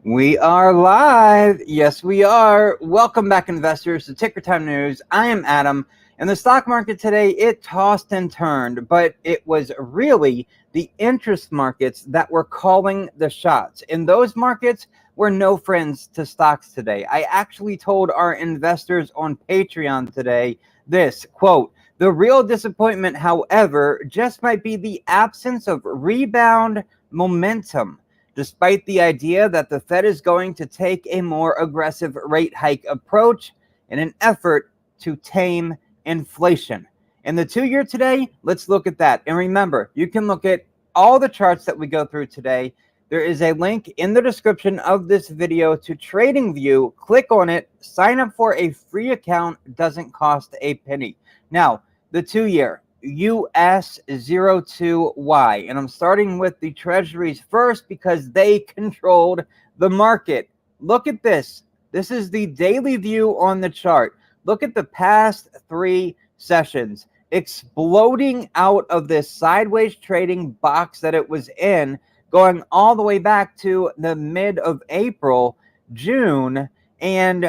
We are live. Yes, we are. Welcome back, investors, to Ticker Time News. I am Adam. And the stock market today, it tossed and turned, but it was really the interest markets that were calling the shots. And those markets were no friends to stocks today. I actually told our investors on Patreon today this, quote, "The real disappointment, however, just might be the absence of rebound momentum, despite the idea that the Fed is going to take a more aggressive rate hike approach in an effort to tame inflation." And the 2-year today, let's look at that. And remember, you can look at all the charts that we go through today. There is a link in the description of this video to TradingView. Click on it, sign up for a free account, doesn't cost a penny. Now, the 2-year. US02Y. And I'm starting with the treasuries first because they controlled the market. Look at this. This is the daily view on the chart. Look at the past 3 sessions exploding out of this sideways trading box that it was in, going all the way back to the mid of April, June. And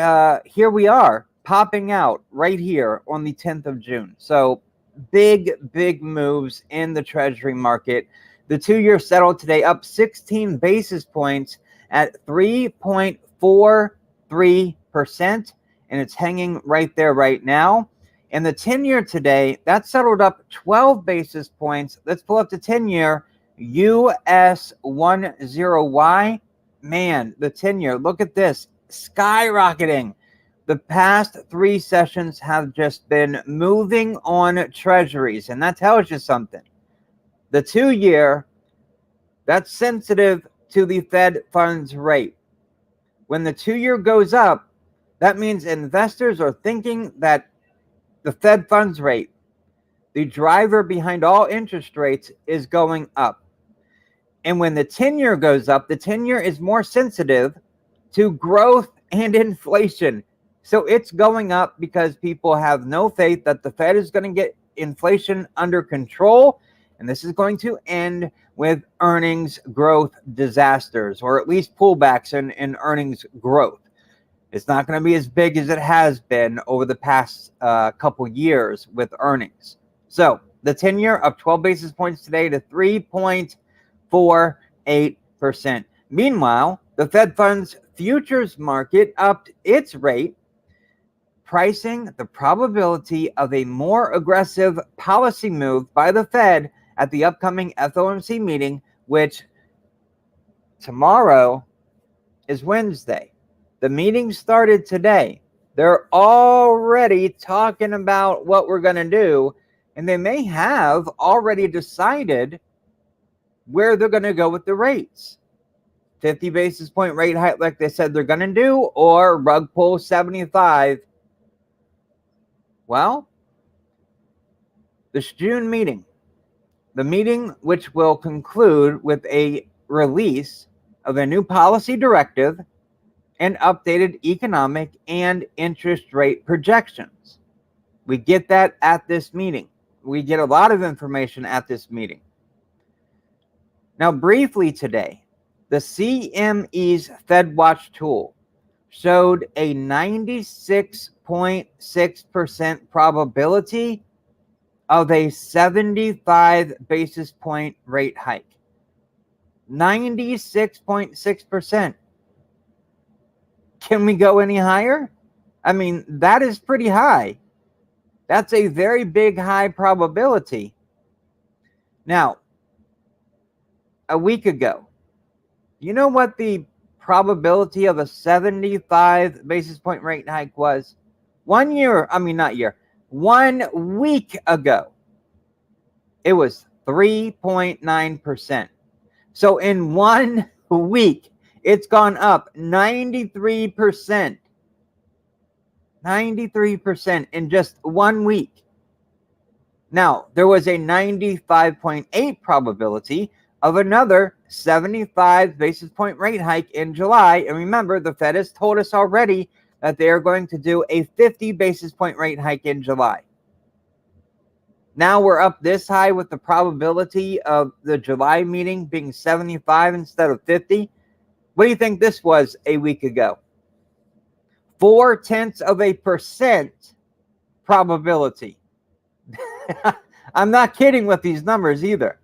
here we are popping out right here on the 10th of June. So big moves in the treasury market. The 2-year settled today up 16 basis points at 3.43%, and it's hanging right there right now. And the 10-year today, that settled up 12 basis points. Let's pull up the 10-year US10Y. Man, the 10-year, look at this, skyrocketing. The past 3 sessions have just been moving on treasuries, and that tells you something. The 2-year, that's sensitive to the Fed funds rate. When the 2-year goes up, that means investors are thinking that the Fed funds rate, the driver behind all interest rates, is going up. And when the 10-year goes up, the 10-year is more sensitive to growth and inflation. So it's going up because people have no faith that the Fed is going to get inflation under control. And this is going to end with earnings growth disasters, or at least pullbacks in earnings growth. It's not going to be as big as it has been over the past couple years with earnings. So the 10-year up 12 basis points today to 3.48%. Meanwhile, the Fed funds futures market upped its rate, pricing the probability of a more aggressive policy move by the Fed at the upcoming FOMC meeting, which tomorrow is Wednesday. The meeting started today. They're already talking about what we're going to do, and they may have already decided where they're going to go with the rates. 50 basis point rate hike like they said they're going to do, or rug pull 75. Well, this June meeting, the meeting which will conclude with a release of a new policy directive and updated economic and interest rate projections. We get that at this meeting. We get a lot of information at this meeting. Now, briefly today, the CME's FedWatch tool showed a 96.6% probability of a 75 basis point rate hike. 96.6%. Can we go any higher? I mean, that is pretty high. That's a very big high probability. Now, a week ago, you know what the probability of a 75 basis point rate hike was? 1 week ago, it was 3.9%. So in 1 week, it's gone up 93%. 93% in just 1 week. Now, there was a 95.8 probability of another 75 basis point rate hike in July. And remember, the Fed has told us already that they are going to do a 50 basis point rate hike in July. Now we're up this high with the probability of the July meeting being 75 instead of 50. What do you think this was a week ago? 0.4% probability. I'm not kidding with these numbers either.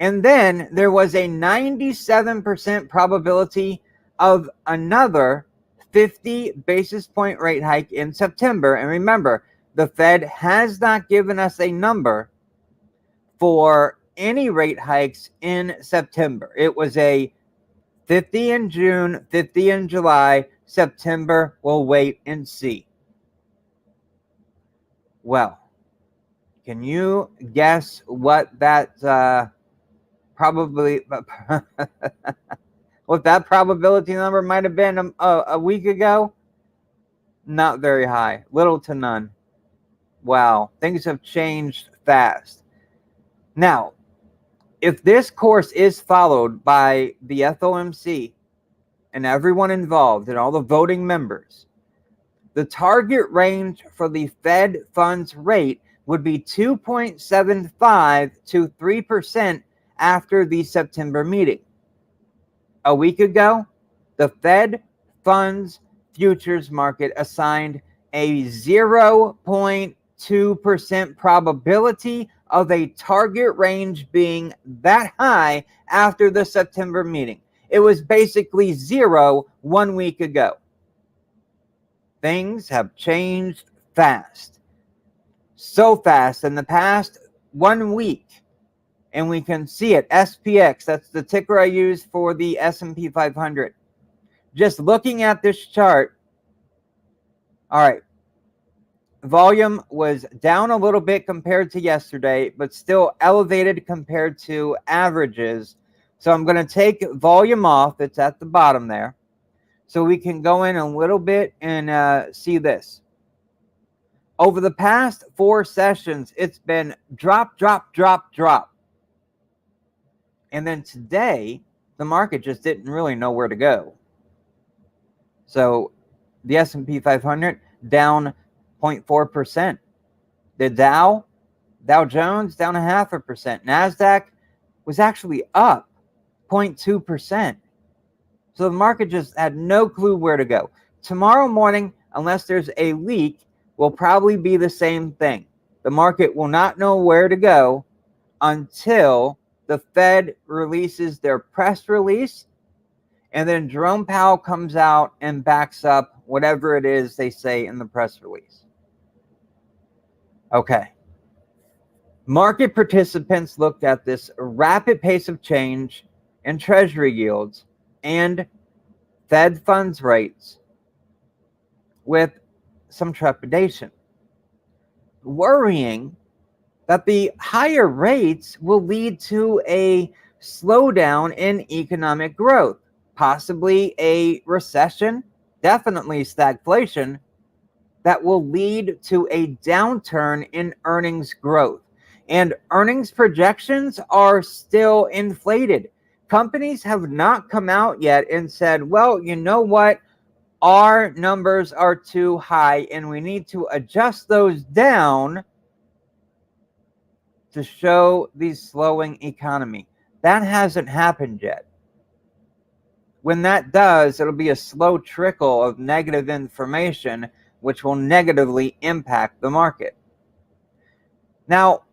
And then there was a 97% probability of another 50 basis point rate hike in September. And remember, the Fed has not given us a number for any rate hikes in September. It was a 50 in June, 50 in July. September, we'll wait and see. Well, can you guess what that what that probability number might have been a week ago? Not very high, little to none. Wow, things have changed fast. Now, if this course is followed by the FOMC and everyone involved and all the voting members, the target range for the Fed funds rate would be 2.75 to 3% after the September meeting. A week ago, the Fed funds futures market assigned a 0.2% probability of a target range being that high after the September meeting. It was basically 0 1 week ago. Things have changed fast. So fast in the past 1 week. And we can see it. SPX, that's the ticker I use for the S&P 500. Just looking at this chart, all right, volume was down a little bit compared to yesterday, but still elevated compared to averages. So I'm going to take volume off. It's at the bottom there. So we can go in a little bit and see this. Over the past 4 sessions, it's been drop, drop, drop, drop. And then today, the market just didn't really know where to go. So the S&P 500 down 0.4%. The Dow Jones down 0.5%. NASDAQ was actually up 0.2%. So the market just had no clue where to go. Tomorrow morning, unless there's a leak, will probably be the same thing. The market will not know where to go until the Fed releases their press release, and then Jerome Powell comes out and backs up whatever it is they say in the press release. Okay. Market participants looked at this rapid pace of change in Treasury yields and Fed funds rates with some trepidation, worrying that the higher rates will lead to a slowdown in economic growth, possibly a recession, definitely stagflation, that will lead to a downturn in earnings growth. And earnings projections are still inflated. Companies have not come out yet and said, well, you know what? Our numbers are too high and we need to adjust those down to show the slowing economy. That hasn't happened yet. When that does, it'll be a slow trickle of negative information, which will negatively impact the market. Now,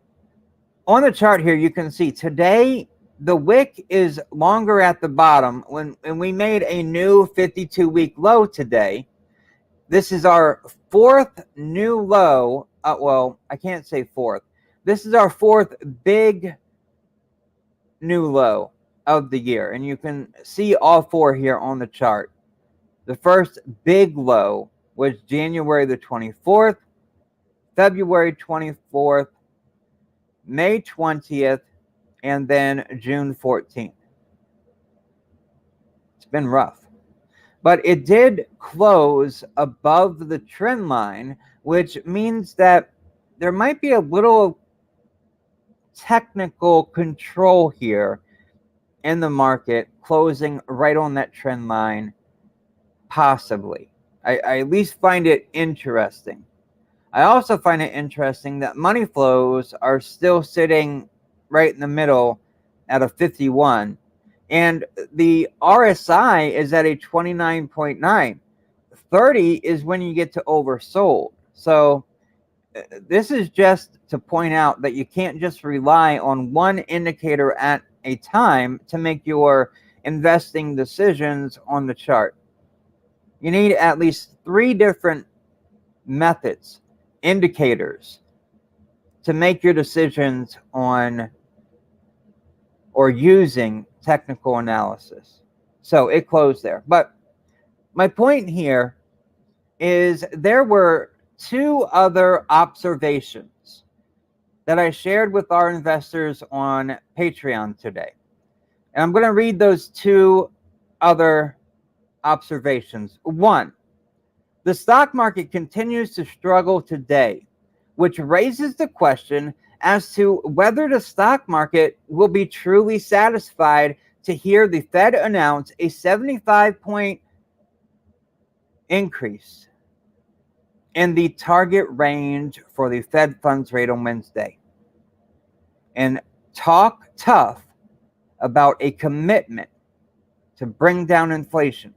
on the chart here, you can see today the wick is longer at the bottom and we made a new 52-week low today. This is our 4th new low. Well, I can't say 4th. This is our 4th big new low of the year. And you can see all 4 here on the chart. The first big low was January the 24th, February 24th, May 20th, and then June 14th. It's been rough. But it did close above the trend line, which means that there might be a little technical control here in the market, closing right on that trend line, possibly. I at least find it interesting. I also find it interesting that money flows are still sitting right in the middle at a 51, And the RSI is at a 29.9. 30 is when you get to oversold. So this is just to point out that you can't just rely on one indicator at a time to make your investing decisions on the chart. You need at least 3 different methods, indicators, to make your decisions on or using technical analysis. So it closed there. But my point here is there were 2 other observations that I shared with our investors on Patreon today. And I'm going to read those 2 other observations. 1, the stock market continues to struggle today, which raises the question as to whether the stock market will be truly satisfied to hear the Fed announce a 75-point increase in the target range for the Fed funds rate on Wednesday, and talk tough about a commitment to bring down inflation.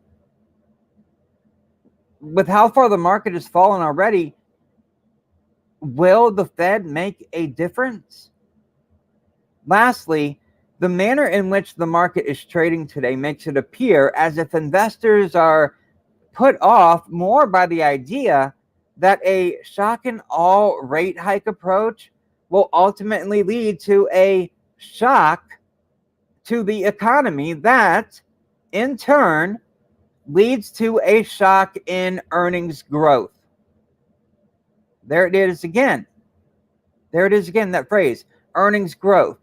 With how far the market has fallen already, will the Fed make a difference? Lastly, the manner in which the market is trading today makes it appear as if investors are put off more by the idea that a shock and all rate hike approach will ultimately lead to a shock to the economy that, in turn, leads to a shock in earnings growth. There it is again. There it is again, that phrase, earnings growth.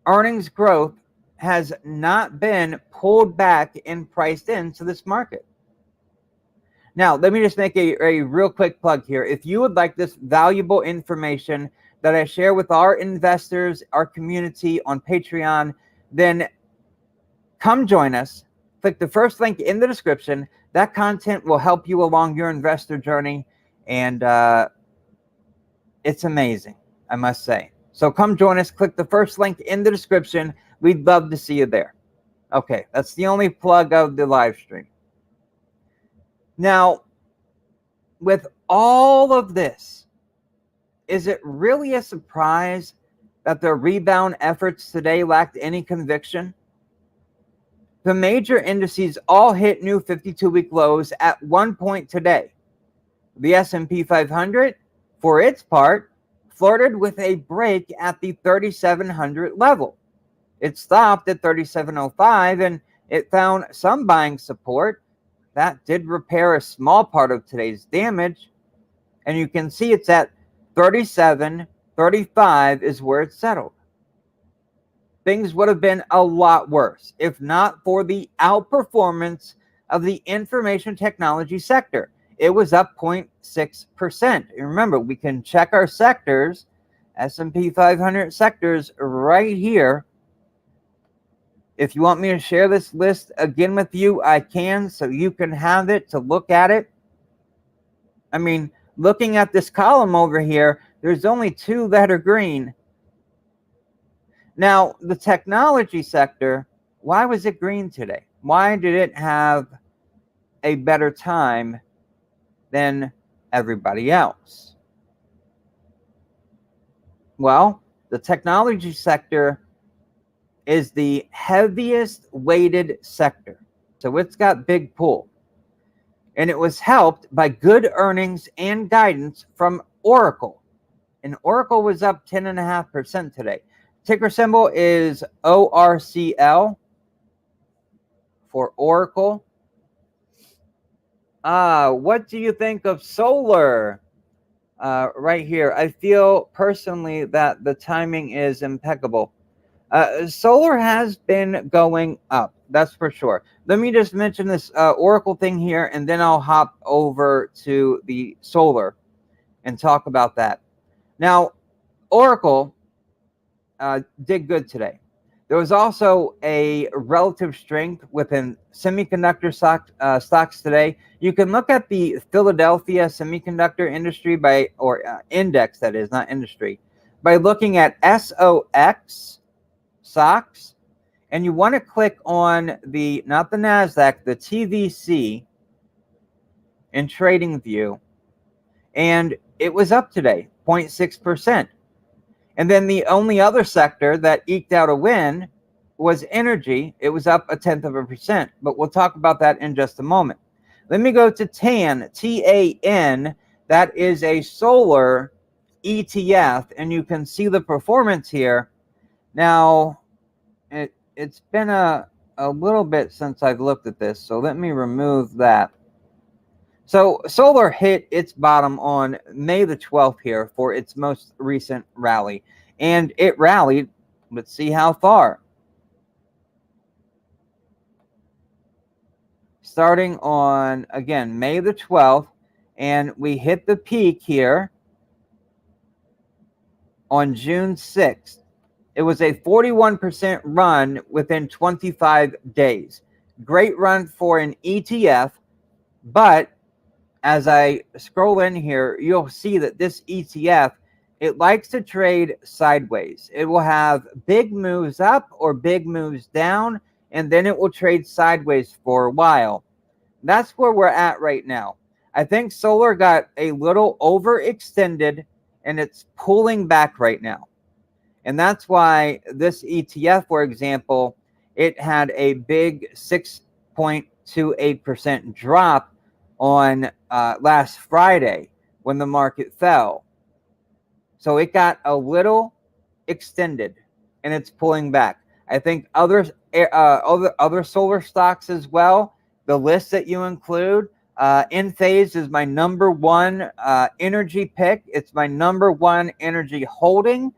Earnings growth has not been pulled back and priced into this market. Now, let me just make a real quick plug here. If you would like this valuable information that I share with our investors, our community on Patreon, then come join us. Click the first link in the description. That content will help you along your investor journey, and it's amazing, I must say. So come join us. Click the first link in the description. We'd love to see you there. Okay, that's the only plug of the live stream. Now, with all of this, is it really a surprise that the rebound efforts today lacked any conviction? The major indices all hit new 52-week lows at one point today. The S&P 500, for its part, flirted with a break at the 3,700 level. It stopped at 3,705 and it found some buying support. That did repair a small part of today's damage. And you can see it's at 37.35 is where it's settled. Things would have been a lot worse if not for the outperformance of the information technology sector. It was up 0.6%. And remember, we can check our sectors, S&P 500 sectors right here. If you want me to share this list again with you, I can, so you can have it to look at it. I mean, looking at this column over here, there's only 2 that are green. Now, the technology sector, why was it green today? Why did it have a better time than everybody else? Well, the technology sector is the heaviest weighted sector. So it's got big pull. And it was helped by good earnings and guidance from Oracle. And Oracle was up 10.5% today. Ticker symbol is ORCL for Oracle. What do you think of solar? Right here, I feel personally that the timing is impeccable. Solar has been going up, that's for sure. Let me just mention this Oracle thing here, and then I'll hop over to the solar and talk about that. Now, Oracle did good today. There was also a relative strength within semiconductor stocks today. You can look at the Philadelphia semiconductor industry index, that is, not industry, by looking at SOX. stocks, and you want to click on the, not the NASDAQ, the TVC in TradingView, and it was up today, 0.6%. And then the only other sector that eked out a win was energy. It was up 0.1%, but we'll talk about that in just a moment. Let me go to TAN, T-A-N. That is a solar ETF, and you can see the performance here. Now, it's been a little bit since I've looked at this, so let me remove that. So solar hit its bottom on May the 12th here for its most recent rally, and it rallied. Let's see how far. Starting on, again, May the 12th, and we hit the peak here on June 6th. It was a 41% run within 25 days. Great run for an ETF, but as I scroll in here, you'll see that this ETF, it likes to trade sideways. It will have big moves up or big moves down, and then it will trade sideways for a while. That's where we're at right now. I think solar got a little overextended, and it's pulling back right now. And that's why this ETF, for example, it had a big 6.28% drop on last Friday when the market fell. So it got a little extended, and it's pulling back. I think other solar stocks as well, the list that you include, Enphase is my number one energy pick. It's my number one energy holding.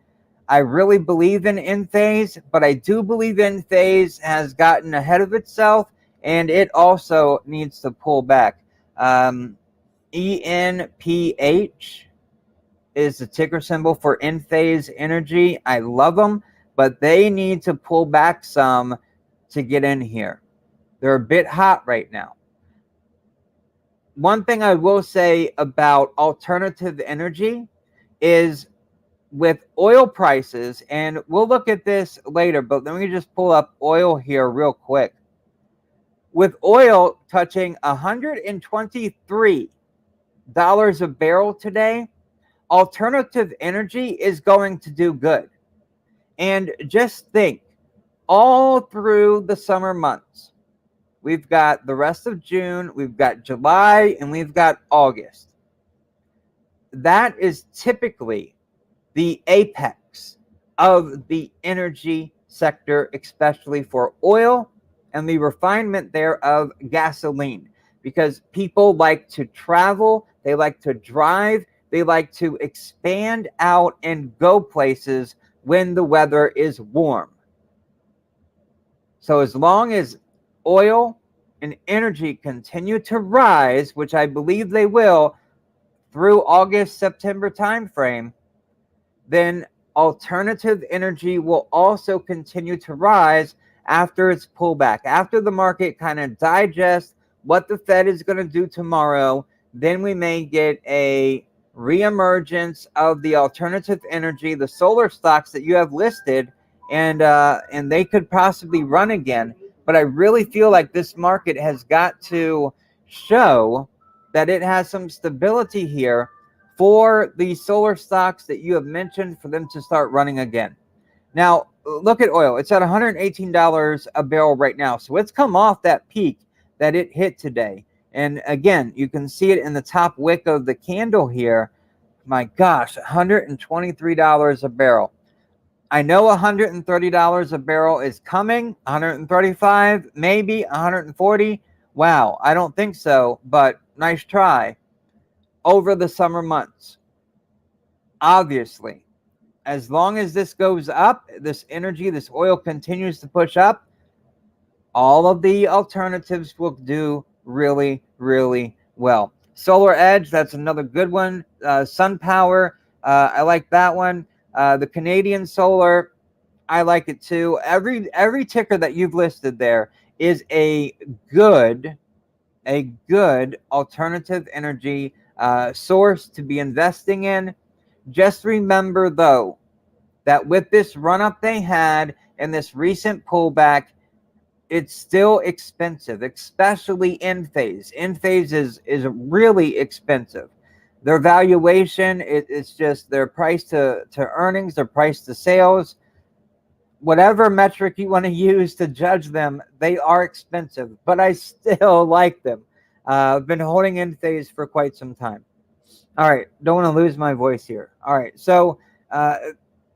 I really believe in Enphase, but I do believe Enphase has gotten ahead of itself, and it also needs to pull back. ENPH is the ticker symbol for Enphase Energy. I love them, but they need to pull back some to get in here. They're a bit hot right now. One thing I will say about alternative energy is with oil prices, and we'll look at this later, but let me just pull up oil here real quick. With oil touching $123 a barrel today, alternative energy is going to do good. And just think, all through the summer months, we've got the rest of June, we've got July, and we've got August. That is typically the apex of the energy sector, especially for oil and the refinement there of gasoline, because people like to travel, they like to drive, they like to expand out and go places when the weather is warm. So as long as oil and energy continue to rise, which I believe they will through August, September timeframe, then alternative energy will also continue to rise after its pullback. After the market kind of digests what the Fed is going to do tomorrow, then we may get a reemergence of the alternative energy, the solar stocks that you have listed, and they could possibly run again. But I really feel like this market has got to show that it has some stability here for the solar stocks that you have mentioned, for them to start running again. Now, look at oil. It's at $118 a barrel right now. So it's come off that peak that it hit today. And again, you can see it in the top wick of the candle here. My gosh, $123 a barrel. I know $130 a barrel is coming, $135, maybe $140. Wow, I don't think so, but nice try. Over the summer months, obviously, as long as this goes up, this energy, this oil continues to push up, all of the alternatives will do really, really well. Solar Edge, that's another good one. SunPower, I like that one. The Canadian Solar, I like it too. Every ticker that you've listed there is a good alternative energy source to be investing in. Just remember, though, that with this run up they had, in this recent pullback, it's still expensive, especially in phase. In phase is really expensive. Their valuation, it's just their price to earnings, their price to sales, whatever metric you want to use to judge them, they are expensive, but I still like them. I've been holding in phase for quite some time. All right, don't want to lose my voice here. All right, so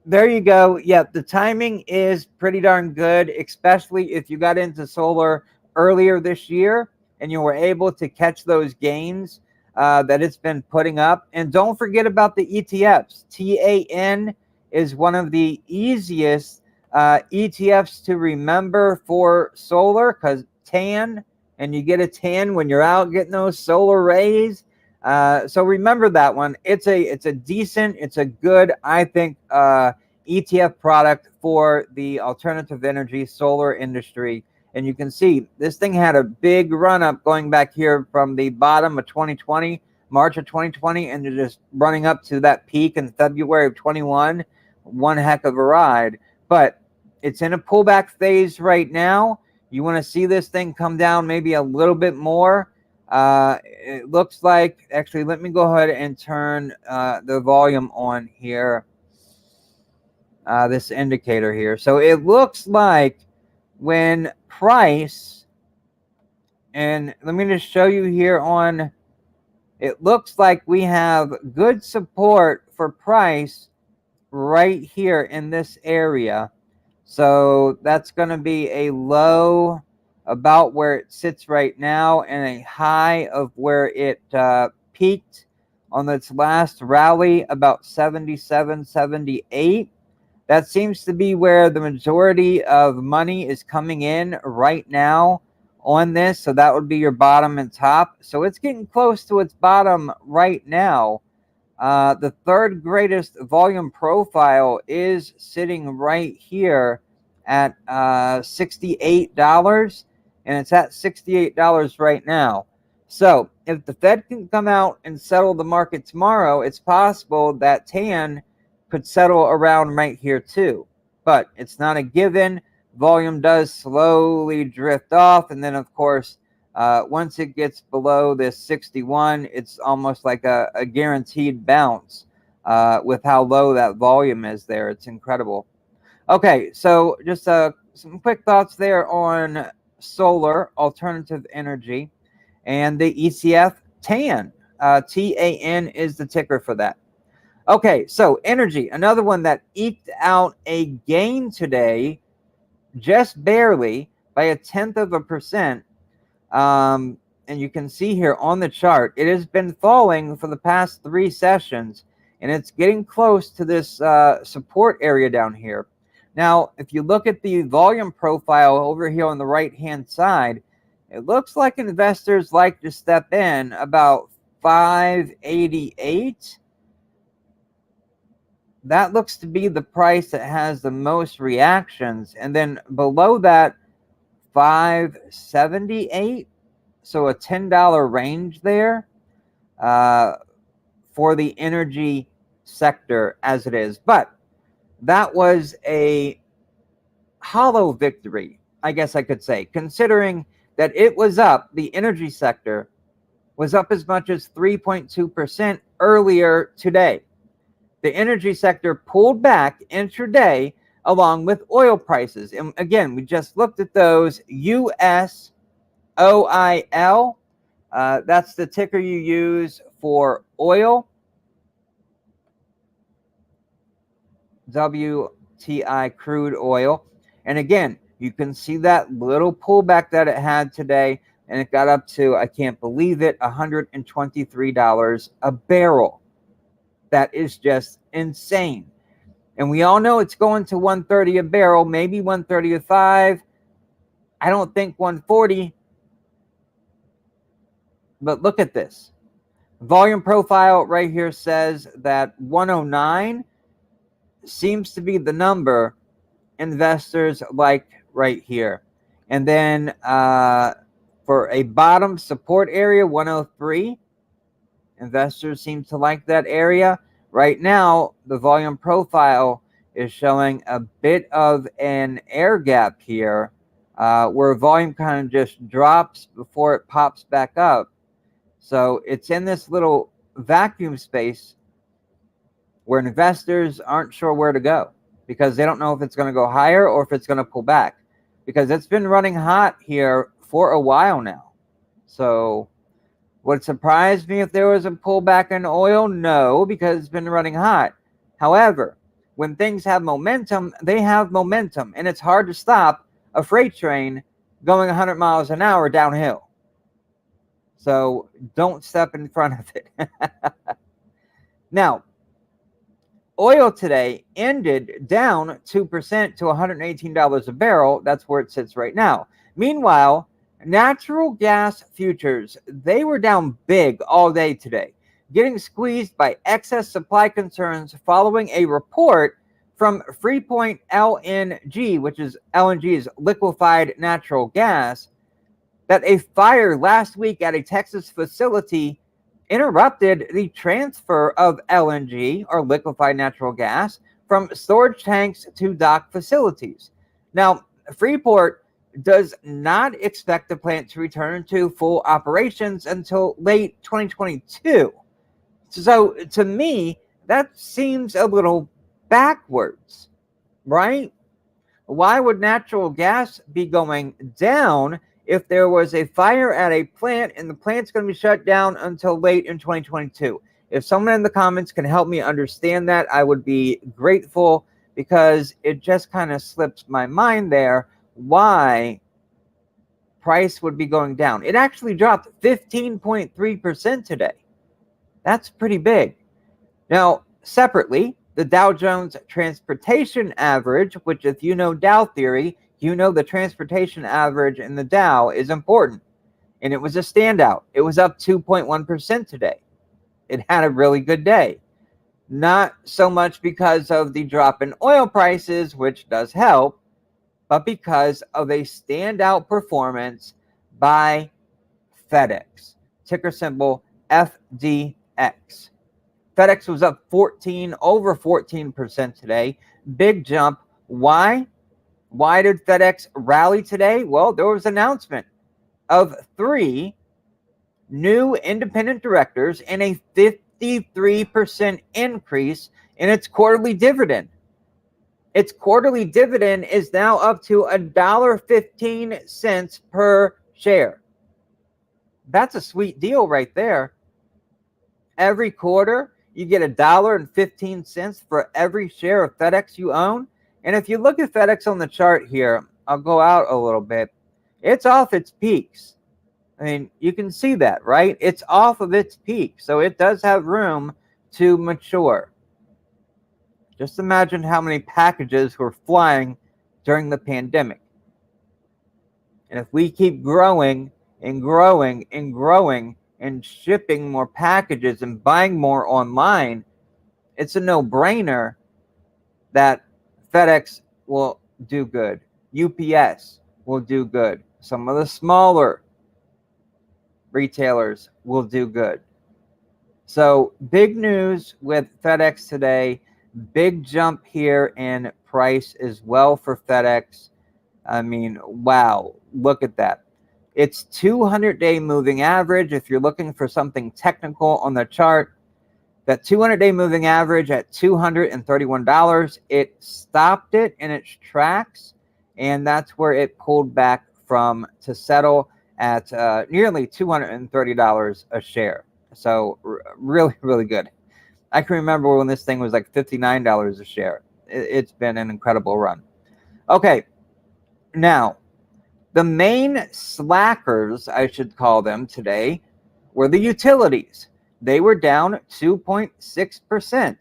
there you go. Yeah, the timing is pretty darn good, especially if you got into solar earlier this year and you were able to catch those gains that it's been putting up. And don't forget about the ETFs. TAN is one of the easiest ETFs to remember for solar, because tan, and you get a tan when you're out getting those solar rays. So remember that one. It's a decent, it's a good, I think, ETF product for the alternative energy solar industry. And you can see this thing had a big run up going back here from the bottom of 2020, March of 2020, and they're just running up to that peak in February of 21. One heck of a ride. But it's in a pullback phase right now. You want to see this thing come down maybe a little bit more. It looks like, actually, let me go ahead and turn the volume on here, this indicator here. So it looks like when price, and let me just show you here on, it looks like we have good support for price right here in this area. So that's going to be a low about where it sits right now, and a high of where it peaked on its last rally, about 77, 78. That seems to be where the majority of money is coming in right now on this. So that would be your bottom and top. So it's getting close to its bottom right now. The third greatest volume profile is sitting right here at $68, and it's at $68 right now. So if the Fed can come out and settle the market tomorrow, it's possible that TAN could settle around right here too. But it's not a given. Volume does slowly drift off, and then of course, once it gets below this 61, it's almost like a guaranteed bounce with how low that volume is there. It's incredible. Okay, so just some quick thoughts there on solar, alternative energy, and the ETF TAN. TAN is the ticker for that. Okay, so energy, another one that eked out a gain today, just barely by 0.1%. And you can see here on the chart, it has been falling for the past 3 sessions, and it's getting close to this support area down here. Now, if you look at the volume profile over here on the right-hand side, it looks like investors like to step in about 588. That looks to be the price that has the most reactions. And then below that, 578. So a $10 range there for the energy sector as it is. But that was a hollow victory, I guess I could say, considering that it was up, the energy sector was up as much as 3.2% earlier today. The energy sector pulled back intraday along with oil prices. And again, we just looked at those. US OIL, that's the ticker you use for oil. WTI crude oil. And again, you can see that little pullback that it had today, and it got up to, I can't believe it, $123 a barrel. That is just insane. And we all know it's going to 130 a barrel, maybe 135. I don't think 140. But look at this. Volume profile right here says that 109 seems to be the number investors like right here. And then for a bottom support area, 103, investors seem to like that area. Right now, the volume profile is showing a bit of an air gap here, where volume kind of just drops before it pops back up. So it's in this little vacuum space where investors aren't sure where to go because they don't know if it's going to go higher or if it's going to pull back, because it's been running hot here for a while now. So would it surprise me if there was a pullback in oil? No, because it's been running hot. However, when things have momentum, they have momentum, and it's hard to stop a freight train going 100 miles an hour downhill. So don't step in front of it. Now, oil today ended down 2% to $118 a barrel. That's where it sits right now. Meanwhile, natural gas futures, they were down big all day today, getting squeezed by excess supply concerns following a report from Freeport LNG, which is LNG's liquefied natural gas, that a fire last week at a Texas facility interrupted the transfer of LNG, or liquefied natural gas, from storage tanks to dock facilities. Now, Freeport does not expect the plant to return to full operations until late 2022. So to me, that seems a little backwards, right? Why would natural gas be going down if there was a fire at a plant and the plant's going to be shut down until late in 2022? If someone in the comments can help me understand that, I would be grateful, because it just kind of slips my mind there why price would be going down. It actually dropped 15.3% today. That's pretty big. Now, separately, the Dow Jones Transportation Average, which, if you know Dow theory, you know the transportation average in the Dow is important. And it was a standout. It was up 2.1% today. It had a really good day. Not so much because of the drop in oil prices, which does help, but because of a standout performance by FedEx. Ticker symbol FDX. FedEx was up over 14% today. Big jump. Why? Why did FedEx rally today? Well, there was an announcement of 3 new independent directors and a 53% increase in its quarterly dividend. Its quarterly dividend is now up to $1.15 per share. That's a sweet deal right there. Every quarter, you get $1.15 for every share of FedEx you own. And if you look at FedEx on the chart here, I'll go out a little bit. It's off its peaks. I mean, you can see that, right? It's off of its peak. So it does have room to mature. Just imagine how many packages were flying during the pandemic. And if we keep growing and growing and growing and shipping more packages and buying more online, it's a no-brainer that FedEx will do good. UPS will do good. Some of the smaller retailers will do good. So big news with FedEx today. Big jump here in price as well for FedEx. I mean, wow, look at that. It's 200-day moving average. If you're looking for something technical on the chart, that 200-day moving average at $231, it stopped it in its tracks, and that's where it pulled back from to settle at nearly $230 a share. So really, really good. I can remember when this thing was like $59 a share. It's been an incredible run. Okay, now, the main slackers, I should call them today, were the utilities. They were down 2.6%.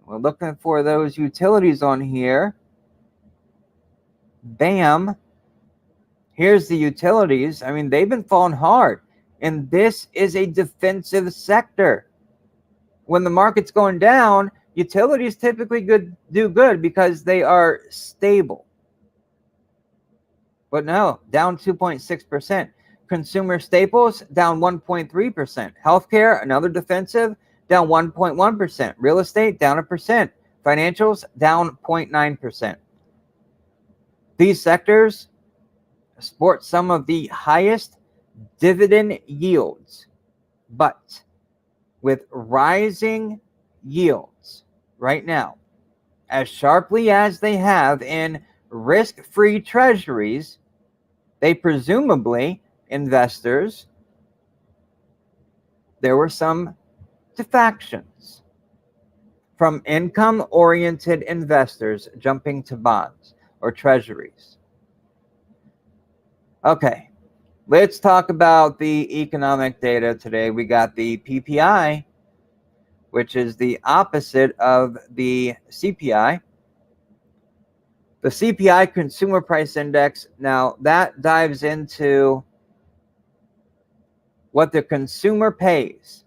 We're looking for those utilities on here. Bam. Here's the utilities. I mean, they've been falling hard. And this is a defensive sector. When the market's going down, utilities typically do good because they are stable. But no, down 2.6%. Consumer staples, down 1.3%. Healthcare, another defensive, down 1.1%. Real estate, down 1%. Financials down 0.9%. These sectors sport some of the highest dividend yields, but with rising yields right now, as sharply as they have in risk-free treasuries, they presumably, investors, there were some defections from income-oriented investors jumping to bonds or treasuries. Okay, let's talk about the economic data today. We got the PPI, which is the opposite of the CPI. The CPI, Consumer Price Index, now that dives into what the consumer pays.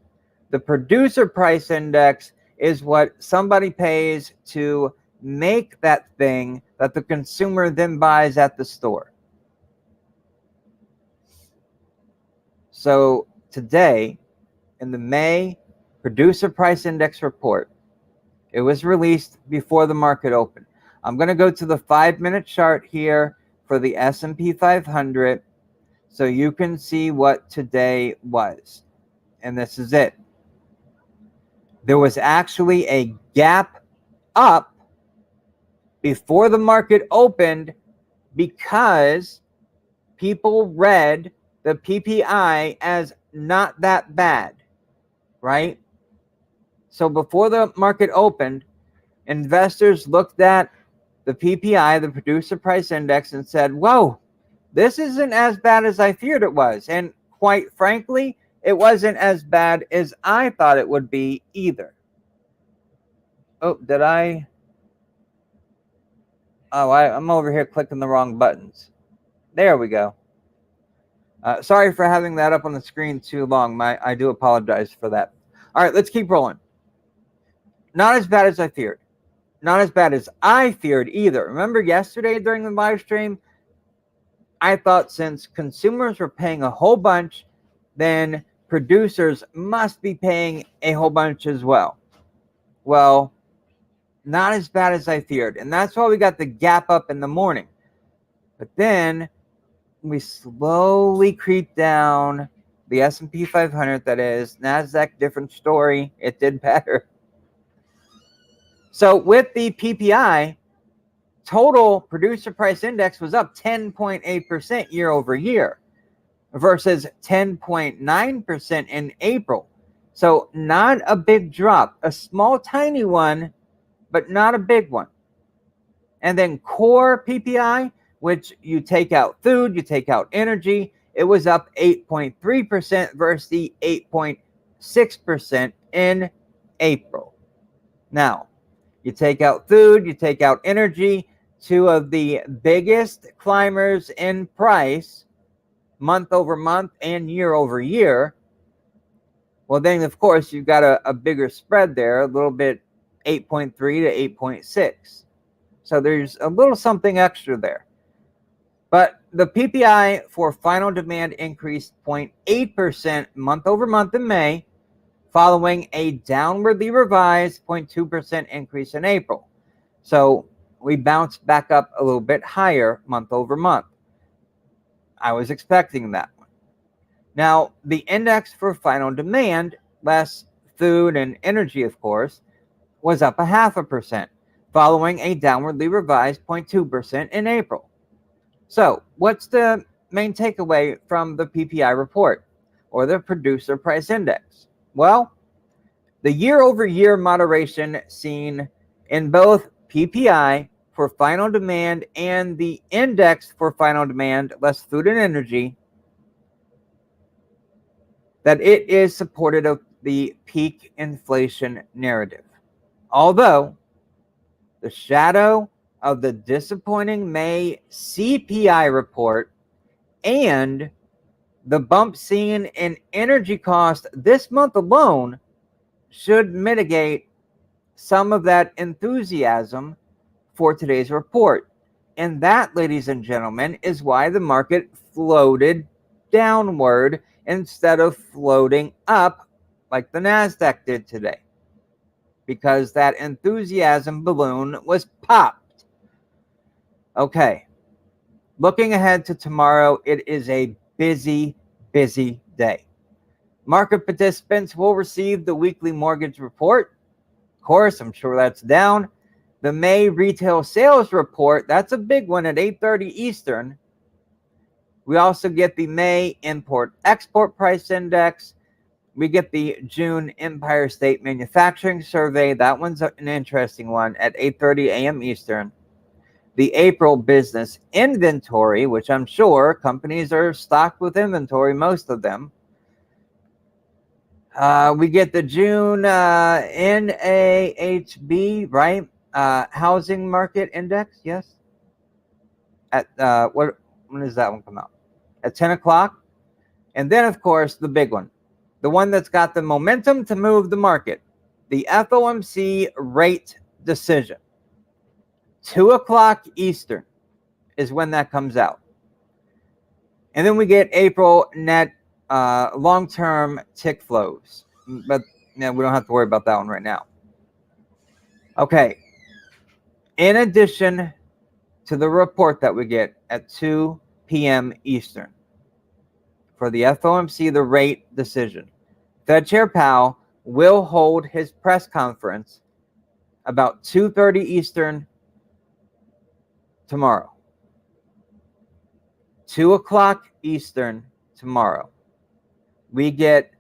The Producer Price Index is what somebody pays to make that thing that the consumer then buys at the store. So today, in the May Producer Price Index report, it was released before the market opened. I'm going to go to the 5-minute chart here for the S&P 500 so you can see what today was. And this is it. There was actually a gap up before the market opened because people read the PPI as not that bad, right? So before the market opened, investors looked at the PPI, the Producer Price Index, and said, whoa, this isn't as bad as I feared it was. And quite frankly, it wasn't as bad as I thought it would be either. Oh, did I? Oh, I'm over here clicking the wrong buttons. There we go. Sorry for having that up on the screen too long. I do apologize for that. All right, let's keep rolling. Not as bad as I feared. Not as bad as I feared either. Remember yesterday during the live stream, I thought since consumers were paying a whole bunch, then producers must be paying a whole bunch as well. Well, not as bad as I feared. And that's why we got the gap up in the morning. But then we slowly creep down. The S&P 500, that is. NASDAQ, different story. It did better. So with the PPI, total Producer Price Index was up 10.8% year over year versus 10.9% in April. So not a big drop, a small, tiny one, but not a big one. And then core PPI, which you take out food, you take out energy, it was up 8.3% versus the 8.6% in April. Now, you take out food, you take out energy, two of the biggest climbers in price month over month and year over year. Well, then, of course, you've got a bigger spread there, a little bit 8.3 to 8.6. So there's a little something extra there. But the PPI for final demand increased 0.8% month over month in May, following a downwardly revised 0.2% increase in April. So we bounced back up a little bit higher month over month. I was expecting that one. Now, the index for final demand, less food and energy, of course, was up 0.5%, following a downwardly revised 0.2% in April. So what's the main takeaway from the PPI report or the Producer Price Index? Well, the year-over-year moderation seen in both PPI for final demand and the index for final demand, less food and energy, that it is supportive of the peak inflation narrative. Although the shadow of the disappointing May CPI report and the bump seen in energy cost this month alone should mitigate some of that enthusiasm for today's report. And that, ladies and gentlemen, is why the market floated downward instead of floating up like the NASDAQ did today. because that enthusiasm balloon was popped. Okay. Looking ahead to tomorrow, it is a busy, busy day. Market participants will receive the weekly mortgage report. Of course, I'm sure that's down. The May retail sales report, that's a big one at 8:30 Eastern. We also get the May import-export price index. We get the June Empire State Manufacturing Survey. That one's an interesting one at 8:30 a.m. Eastern. The April business inventory, which I'm sure companies are stocked with inventory, most of them. We get the June NAHB, right? Housing market index, yes. At when does that one come out? At 10 o'clock. And then, of course, the big one, the one that's got the momentum to move the market, the FOMC rate decision. 2 o'clock Eastern is when that comes out. And then we get April net long-term tick flows. But we don't have to worry about that one right now. Okay. In addition to the report that we get at 2 p.m. Eastern for the FOMC, the rate decision, Fed Chair Powell will hold his press conference about 2:30 Eastern tomorrow. 2 o'clock Eastern tomorrow. We get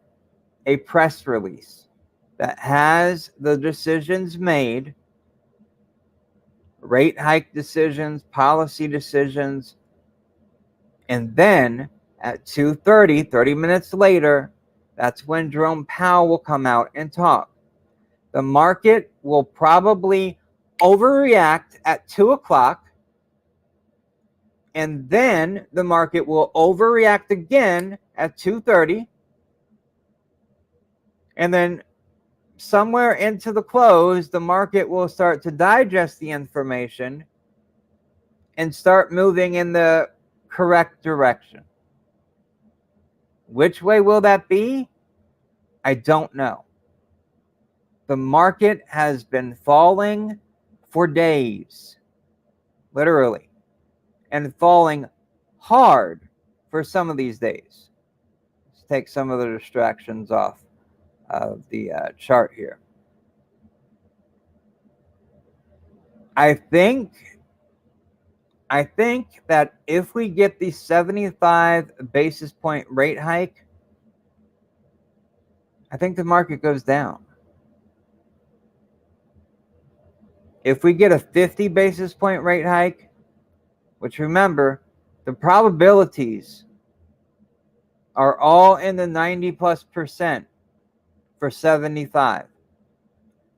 a press release that has the decisions made, rate hike decisions, policy decisions, and then at 2:30, 30 minutes later, that's when Jerome Powell will come out and talk. The market will probably overreact at 2 o'clock, and then the market will overreact again at 2:30, and then somewhere into the close, the market will start to digest the information and start moving in the correct direction. Which way will that be? I don't know. The market has been falling for days, literally, and falling hard for some of these days. Let's take some of the distractions off of the chart here. I think that if we get the 75 basis point rate hike, I think the market goes down. If we get a 50 basis point rate hike, which remember, the probabilities are all in the 90+% for 75.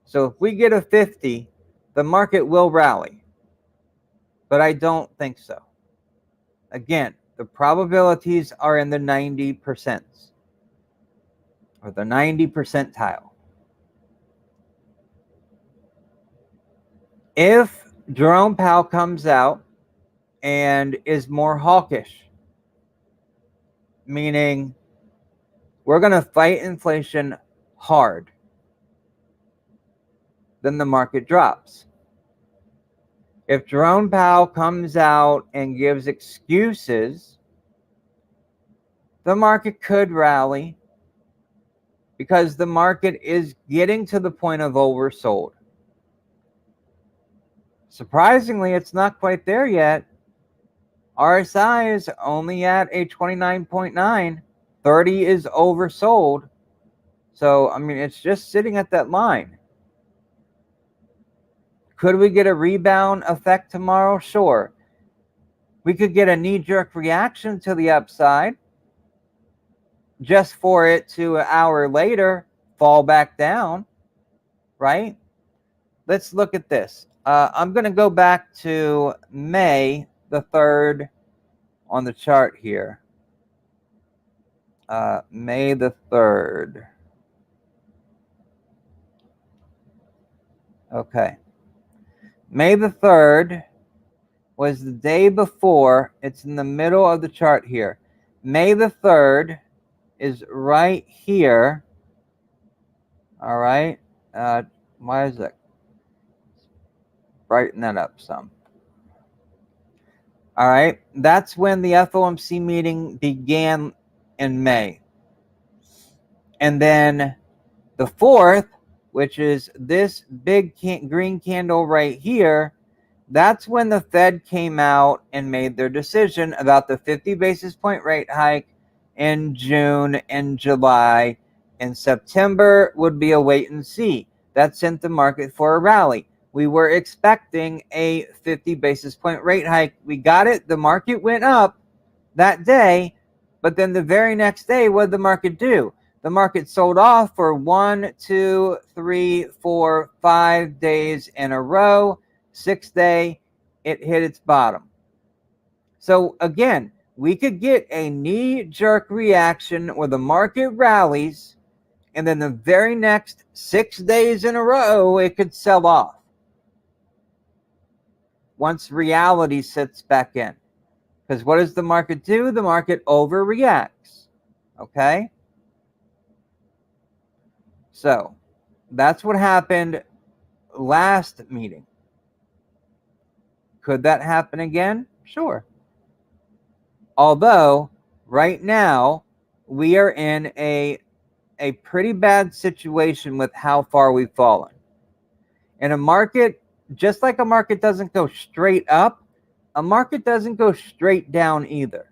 So if we get a 50, the market will rally. But I don't think so. Again, the probabilities are in the 90% or the 90 percentile. If Jerome Powell comes out and is more hawkish, meaning we're going to fight inflation hard, then the market drops. If Jerome Powell comes out and gives excuses, the market could rally because the market is getting to the point of oversold. Surprisingly, it's not quite there yet. RSI is only at a 29.9. 30 is oversold. So, I mean, it's just sitting at that line. Could we get a rebound effect tomorrow? Sure. We could get a knee-jerk reaction to the upside just for it to an hour later fall back down, right? Let's look at this. I'm going to go back to May the 3rd on the chart here. May the 3rd. Okay. May the 3rd was the day before. It's in the middle of the chart here. May the 3rd is right here. All right. Why is that? Brighten that up some. All right. That's when the FOMC meeting began in May. And then the 4th, which is this big green candle right here, that's when the Fed came out and made their decision about the 50 basis point rate hike in June and July. And September would be a wait and see. That sent the market for a rally. We were expecting a 50 basis point rate hike. We got it. The market went up that day. But then the very next day, what did the market do? The market sold off for 1, 2, 3, 4, 5 days in a row. 6th day, it hit its bottom. So again, we could get a knee-jerk reaction where the market rallies, and then the very next 6 days in a row, it could sell off once reality sits back in. Because what does the market do? The market overreacts. Okay? So that's what happened last meeting. Could that happen again? Sure. Although right now we are in a pretty bad situation with how far we've fallen. In a market, just like a market doesn't go straight up, a market doesn't go straight down either.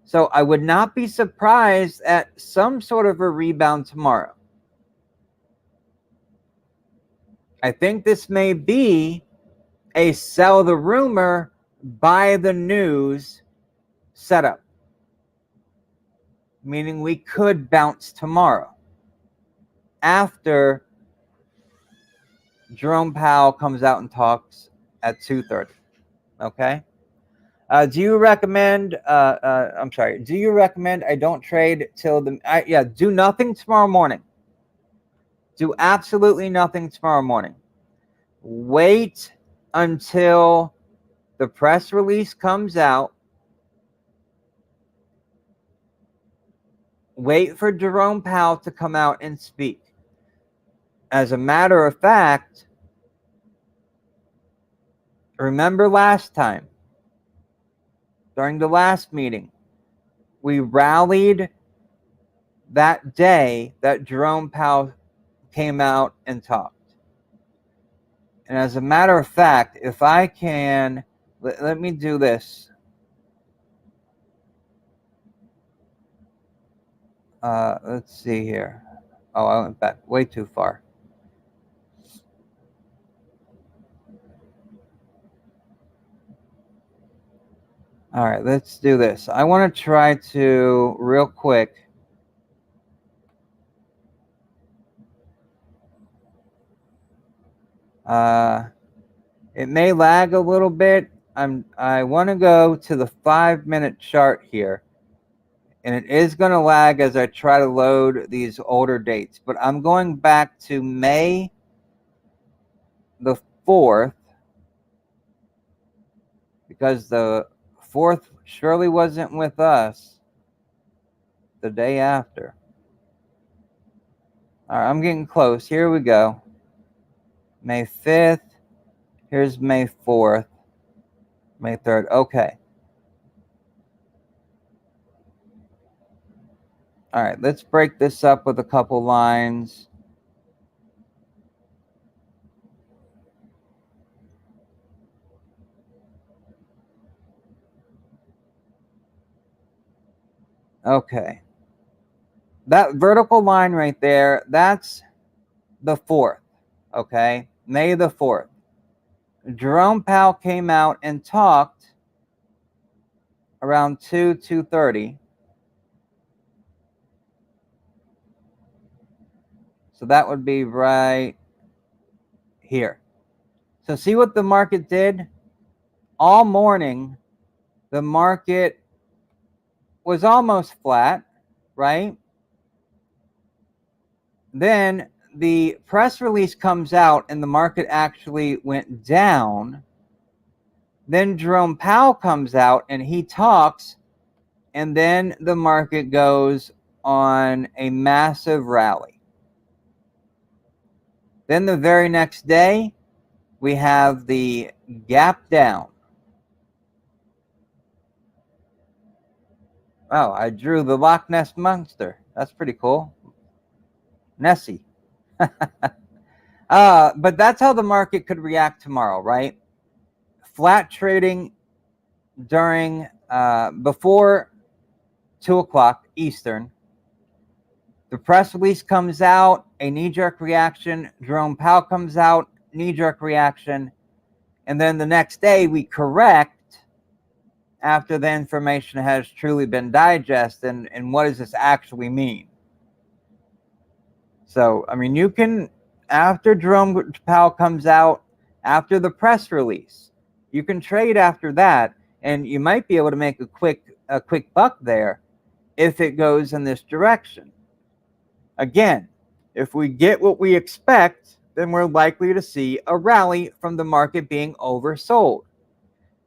So I would not be surprised at some sort of a rebound tomorrow. I think this may be a sell the rumor, buy the news setup. Meaning we could bounce tomorrow after Jerome Powell comes out and talks at 2:30. Okay? Do you recommend I don't trade till do nothing tomorrow morning. Do absolutely nothing tomorrow morning. Wait until the press release comes out. Wait for Jerome Powell to come out and speak. As a matter of fact, remember last time, during the last meeting, we rallied that day that Jerome Powell came out and talked. And as a matter of fact, if I can, let me do this. Let's see here. Oh, I went back way too far. All right, let's do this. I want to try to, real quick, it may lag a little bit. I want to go to the 5-minute chart here. And it is going to lag as I try to load these older dates. But I'm going back to May the 4th. Because the 4th surely wasn't with us the day after. All right, I'm getting close. Here we go. May 5th. Here's May 4th. May 3rd. Okay. All right, let's break this up with a couple lines. Okay. That vertical line right there, that's the 4th. Okay, May the 4th. Jerome Powell came out and talked around 2:30. So that would be right here. So see what the market did? All morning, the market was almost flat, right? Then the press release comes out and the market actually went down. Then Jerome Powell comes out and he talks, and then the market goes on a massive rally. Then the very next day, we have the gap down. Oh, I drew the Loch Ness Monster. That's pretty cool. Nessie. But that's how the market could react tomorrow, right? Flat trading during before 2 o'clock Eastern. The press release comes out, a knee-jerk reaction. Jerome Powell comes out, knee-jerk reaction. And then the next day we correct after the information has truly been digested. And what does this actually mean? So, I mean, you can, after Jerome Powell comes out, after the press release, you can trade after that, and you might be able to make a quick buck there if it goes in this direction. Again, if we get what we expect, then we're likely to see a rally from the market being oversold.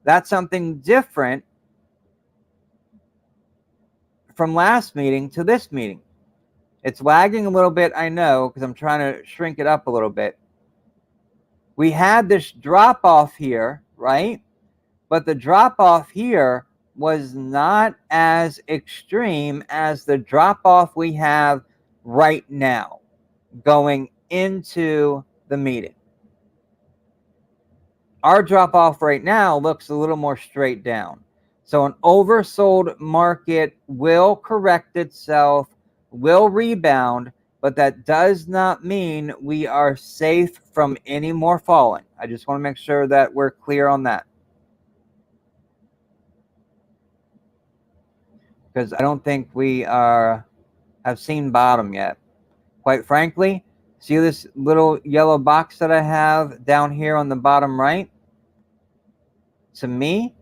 That's something different from last meeting to this meeting. It's lagging a little bit, I know, because I'm trying to shrink it up a little bit. We had this drop off here, right? But the drop off here was not as extreme as the drop off we have right now going into the meeting. Our drop off right now looks a little more straight down. So an oversold market will correct itself, will rebound, but that does not mean we are safe from any more falling. I just want to make sure that we're clear on that. Because I don't think we have seen bottom yet. Quite frankly, see this little yellow box that I have down here on the bottom right? To me,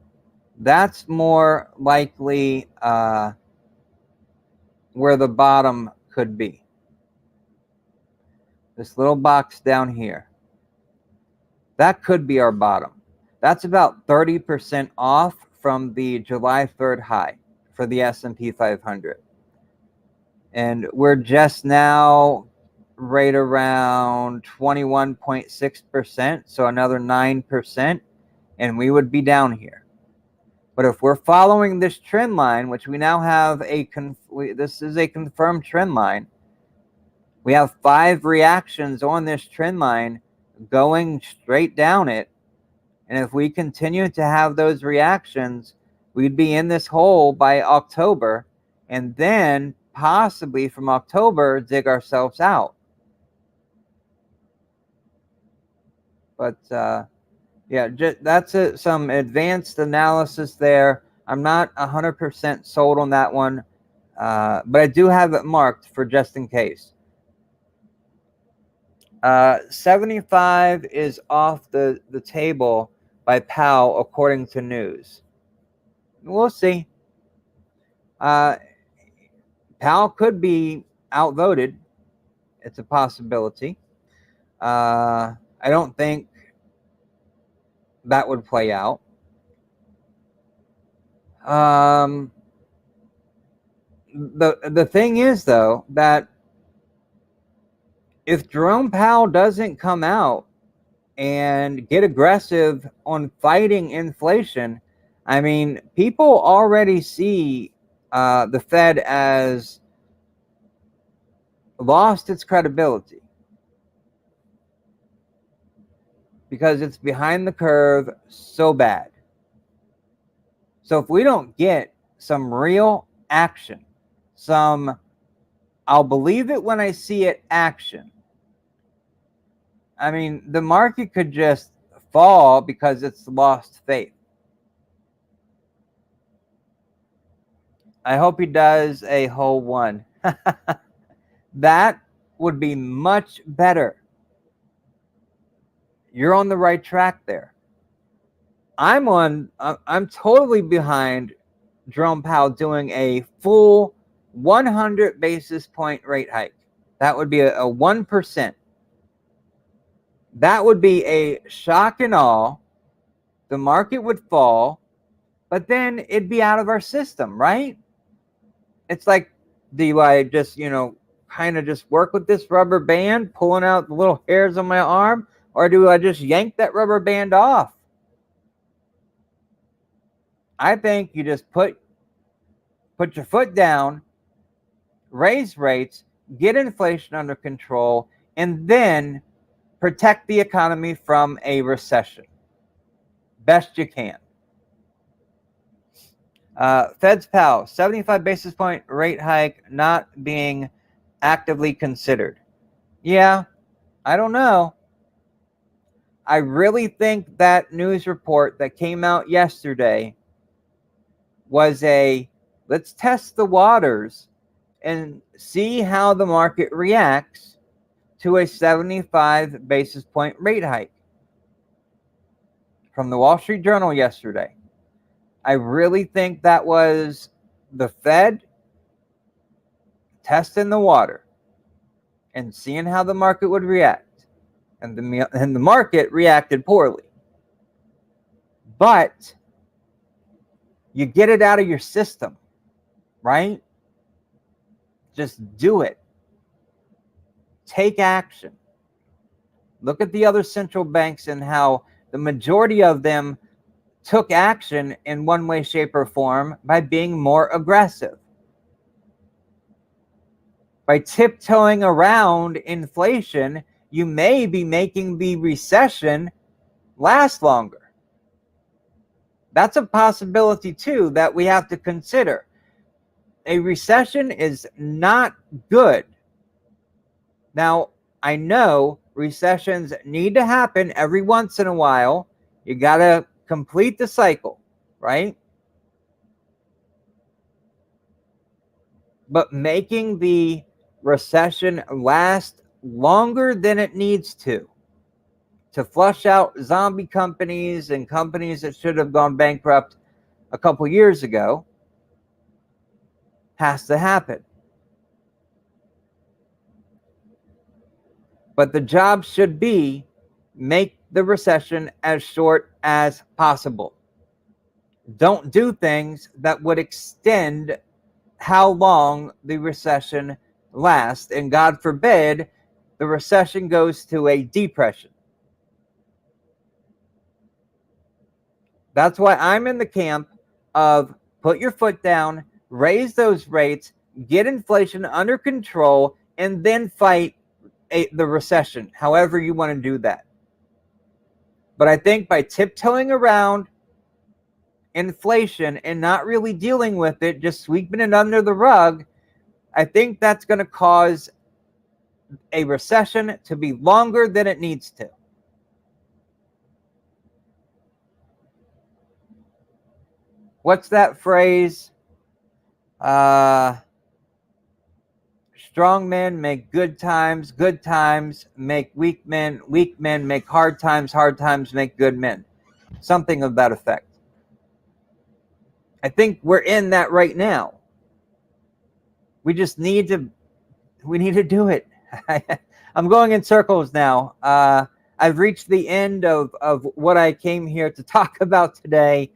that's more likely where the bottom could be. This little box down here. That could be our bottom. That's about 30% off from the July 3rd high for the S&P 500. And we're just now right around 21.6%, so another 9%, and we would be down here. But if we're following this trend line, which we now have this is a confirmed trend line, we have 5 reactions on this trend line going straight down it. And if we continue to have those reactions, we'd be in this hole by October, and then possibly from October dig ourselves out. But yeah, that's some advanced analysis there. I'm not 100% sold on that one, but I do have it marked for just in case. 75 is off the table by Powell, according to news. We'll see. Powell could be outvoted. It's a possibility. I don't think that would play out. The thing is, though, that if Jerome Powell doesn't come out and get aggressive on fighting inflation, I mean, people already see the Fed as lost its credibility because it's behind the curve so bad. So if we don't get some real action, some I'll believe it when I see it action, I mean, the market could just fall because it's lost faith. I hope he does a hole one. That would be much better. You're on the right track there. I'm totally behind Jerome Powell doing a full 100 basis point rate hike. That would be a 1%. That would be a shock and awe. The market would fall, but then it'd be out of our system, right? It's like, do I just, kind of just work with this rubber band, pulling out the little hairs on my arm, or do I just yank that rubber band off? I think you just put your foot down, raise rates, get inflation under control, and then protect the economy from a recession best you can. Fed's pal, 75 basis point rate hike not being actively considered. Yeah, I don't know. I really think that news report that came out yesterday was let's test the waters and see how the market reacts to a 75 basis point rate hike from the Wall Street Journal yesterday. I really think that was the Fed testing the water and seeing how the market would react. And the market reacted poorly. But you get it out of your system, right? Just do it. Take action. Look at the other central banks and how the majority of them took action in one way, shape, or form by being more aggressive. By tiptoeing around inflation, you may be making the recession last longer. That's a possibility too that we have to consider. A recession is not good. Now, I know recessions need to happen every once in a while. You got to complete the cycle, right? But making the recession last longer than it needs to flush out zombie companies and companies that should have gone bankrupt a couple years ago, has to happen. But the job should be make the recession as short as possible. Don't do things that would extend how long the recession lasts. And God forbid, the recession goes to a depression. That's why I'm in the camp of put your foot down, raise those rates, get inflation under control, and then fight the recession, however you want to do that. But I think by tiptoeing around inflation and not really dealing with it, just sweeping it under the rug, I think that's going to cause a recession to be longer than it needs to. What's that phrase? Strong men make good times make weak men make hard times make good men. Something of that effect. I think we're in that right now. We just need to do it. I'm going in circles now. I've reached the end of what I came here to talk about today.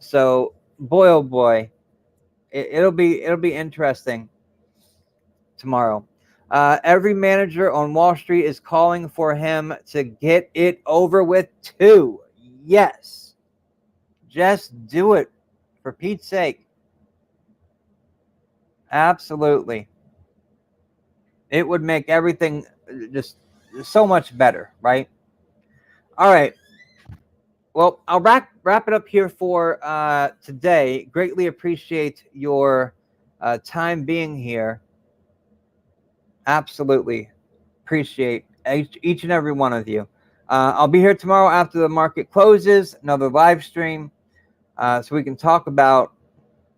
So boy, oh boy, it'll be interesting tomorrow. Every manager on Wall Street is calling for him to get it over with too. Yes. Just do it, for Pete's sake. Absolutely. It would make everything just so much better, right? All right. Well, I'll wrap it up here for today. Greatly appreciate your time being here. Absolutely appreciate each and every one of you. I'll be here tomorrow after the market closes, another live stream, so we can talk about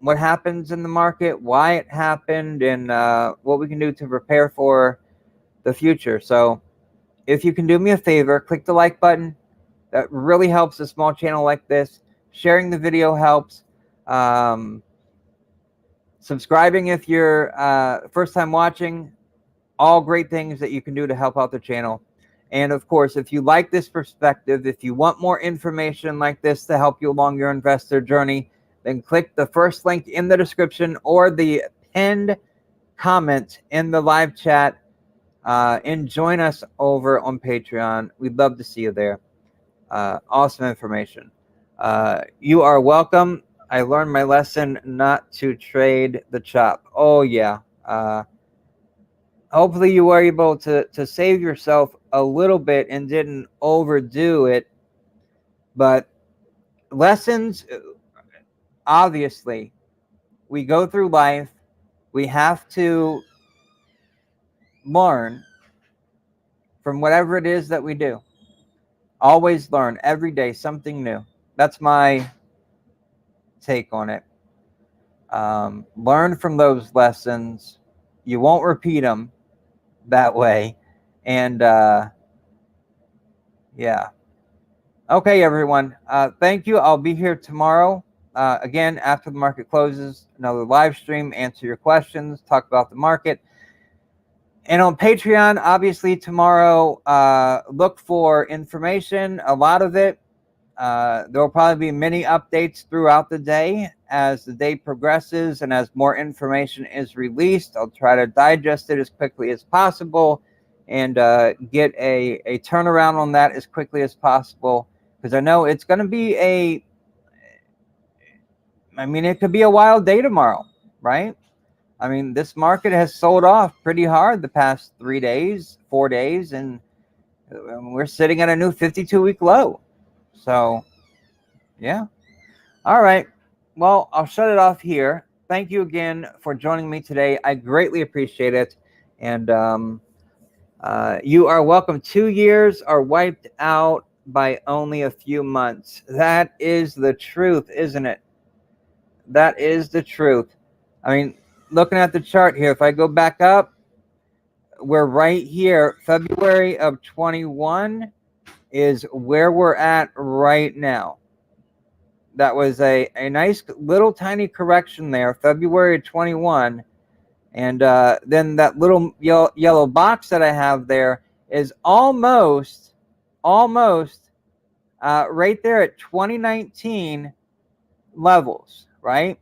what happens in the market, why it happened, and what we can do to prepare for the future. So if you can do me a favor, click the like button. That really helps a small channel like this. Sharing the video helps. Subscribing if you're first time watching. All great things that you can do to help out the channel. And of course, if you like this perspective, if you want more information like this to help you along your investor journey, then click the first link in the description or the pinned comment in the live chat, and join us over on Patreon. We'd love to see you there. Awesome information. You are welcome. I learned my lesson not to trade the chop. Oh, yeah. Hopefully you were able to save yourself a little bit and didn't overdo it. But lessons, obviously, we go through life. We have to learn from whatever it is that we do. Always learn every day something new. That's my take on it. Learn from those lessons. You won't repeat them that way. And yeah. Okay, everyone. Thank you. I'll be here tomorrow. Again, after the market closes, another live stream, answer your questions, talk about the market. And on Patreon, obviously, tomorrow, look for information, a lot of it. There will probably be many updates throughout the day as the day progresses and as more information is released. I'll try to digest it as quickly as possible and get a turnaround on that as quickly as possible, because I know it's going to be it could be a wild day tomorrow, right? I mean, this market has sold off pretty hard the past 3 days, 4 days, and we're sitting at a new 52-week low. So, yeah. All right. Well, I'll shut it off here. Thank you again for joining me today. I greatly appreciate it. And you are welcome. 2 years are wiped out by only a few months. That is the truth, isn't it? That is the truth. I mean, looking at the chart here, if I go back up, we're right here. February of 21 is where we're at right now. That was a nice little tiny correction there, February 21. And then that little yellow box that I have there is almost right there at 2019 levels, right?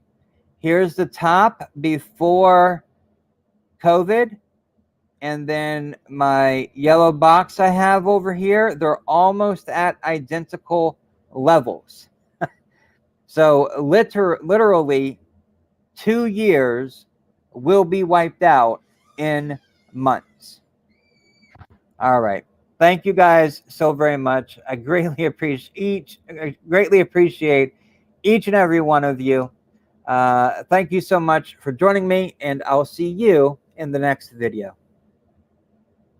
Here's the top before COVID. And then my yellow box I have over here, they're almost at identical levels. So literally 2 years will be wiped out in months. All right. Thank you guys so very much. I greatly appreciate each and every one of you. Thank you so much for joining me, and I'll see you in the next video.